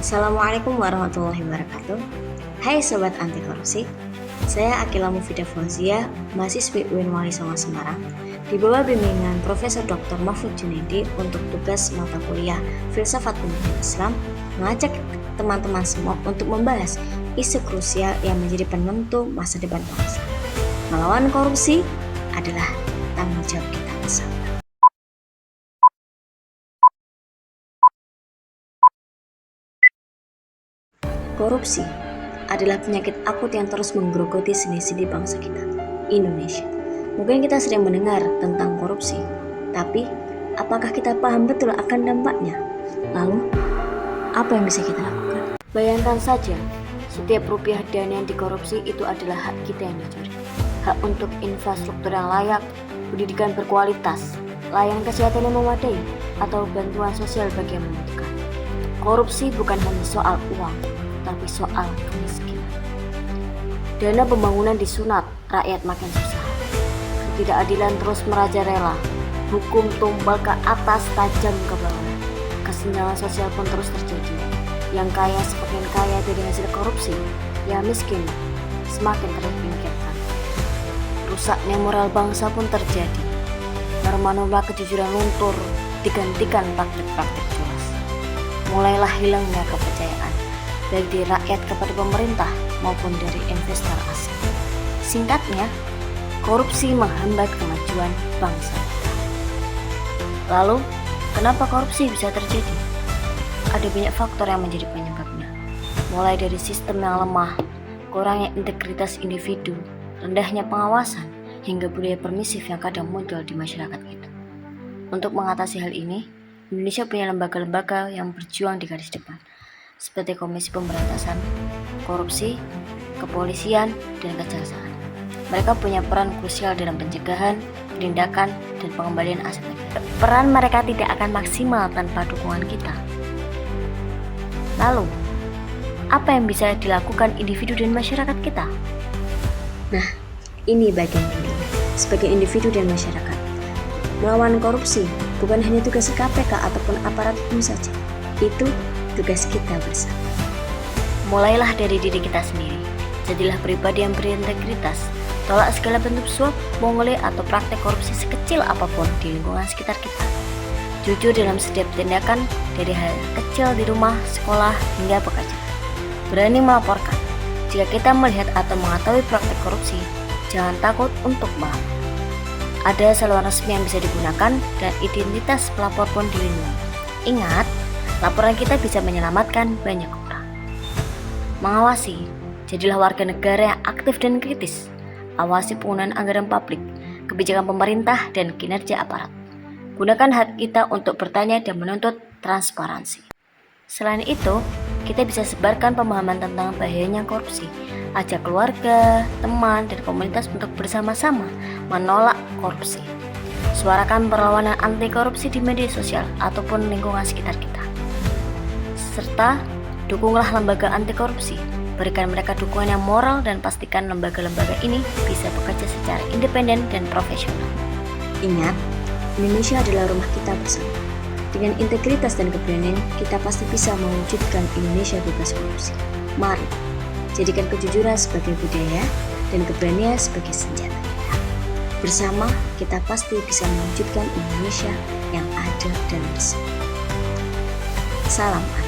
Assalamualaikum warahmatullahi wabarakatuh. Hai Sobat Anti Korupsi, saya Akila Mufidah Fauzia, mahasiswi UIN Wali Songo Semarang, di bawah bimbingan Profesor Dr. Mahfud Junaidi untuk tugas mata kuliah Filsafat Pemikiran Islam, mengajak teman-teman semua untuk membahas isu krusial yang menjadi penentu masa depan bangsa. Melawan korupsi adalah tanggung jawab kita bersama. Korupsi adalah penyakit akut yang terus menggerogoti sendi-sendi bangsa kita, Indonesia. Mungkin kita sering mendengar tentang korupsi, tapi apakah kita paham betul akan dampaknya? Lalu, apa yang bisa kita lakukan? Bayangkan saja, setiap rupiah dana yang dikorupsi itu adalah hak kita yang dicuri. Hak untuk infrastruktur yang layak, pendidikan berkualitas, layanan kesehatan yang memadai, atau bantuan sosial bagi yang membutuhkan. Korupsi bukan hanya soal uang, tapi soal kemiskinan. Dana pembangunan disunat, rakyat makin susah. Ketidakadilan terus merajalela, hukum tumbal ke atas, tajam ke bawah. Kesenjangan sosial pun terus terjadi. Yang kaya semakin kaya dari hasil korupsi, yang miskin semakin terpinggirkan. Rusaknya moral bangsa pun terjadi. Norma-norma kejujuran luntur digantikan praktik-praktik culas. Mulailah hilangnya kepercayaan baik dari rakyat kepada pemerintah maupun dari investor asing. Singkatnya, korupsi menghambat kemajuan bangsa kita. Lalu, kenapa korupsi bisa terjadi? Ada banyak faktor yang menjadi penyebabnya. Mulai dari sistem yang lemah, kurangnya integritas individu, rendahnya pengawasan, hingga budaya permisif yang kadang muncul di masyarakat kita. Untuk mengatasi hal ini, Indonesia punya lembaga-lembaga yang berjuang di garis depan, seperti Komisi Pemberantasan Korupsi, Kepolisian, dan Kejaksaan. Mereka punya peran krusial dalam pencegahan, penindakan, dan pengembalian aset negara. Peran mereka tidak akan maksimal tanpa dukungan kita. Lalu, apa yang bisa dilakukan individu dan masyarakat kita? Nah, ini bagian penting. Sebagai individu dan masyarakat, melawan korupsi bukan hanya tugas KPK ataupun aparat hukum saja. Itu tugas kita bersama. Mulailah dari diri kita sendiri. Jadilah pribadi yang berintegritas. Tolak segala bentuk suap, pungli, atau praktek korupsi sekecil apapun di lingkungan sekitar kita. Jujur dalam setiap tindakan, dari hal kecil di rumah, sekolah, hingga pekerjaan. Berani melaporkan. Jika kita melihat atau mengetahui praktek korupsi, jangan takut untuk melapor. Ada saluran resmi yang bisa digunakan dan identitas pelapor pun dilindungi. Ingat, laporan kita bisa menyelamatkan banyak orang. Mengawasi, jadilah warga negara yang aktif dan kritis. Awasi penggunaan anggaran publik, kebijakan pemerintah, dan kinerja aparat. Gunakan hak kita untuk bertanya dan menuntut transparansi. Selain itu, kita bisa sebarkan pemahaman tentang bahayanya korupsi. Ajak keluarga, teman, dan komunitas untuk bersama-sama menolak korupsi. Suarakan perlawanan anti korupsi di media sosial ataupun lingkungan sekitar kita. Serta dukunglah lembaga anti korupsi, berikan mereka dukungan yang moral dan pastikan lembaga-lembaga ini bisa bekerja secara independen dan profesional. Ingat, Indonesia adalah rumah kita bersama. Dengan integritas dan keberanian, kita pasti bisa mewujudkan Indonesia bebas korupsi. Mari, jadikan kejujuran sebagai budaya dan keberanian sebagai senjata kita. Bersama, kita pasti bisa mewujudkan Indonesia yang adil dan bersih. Salam.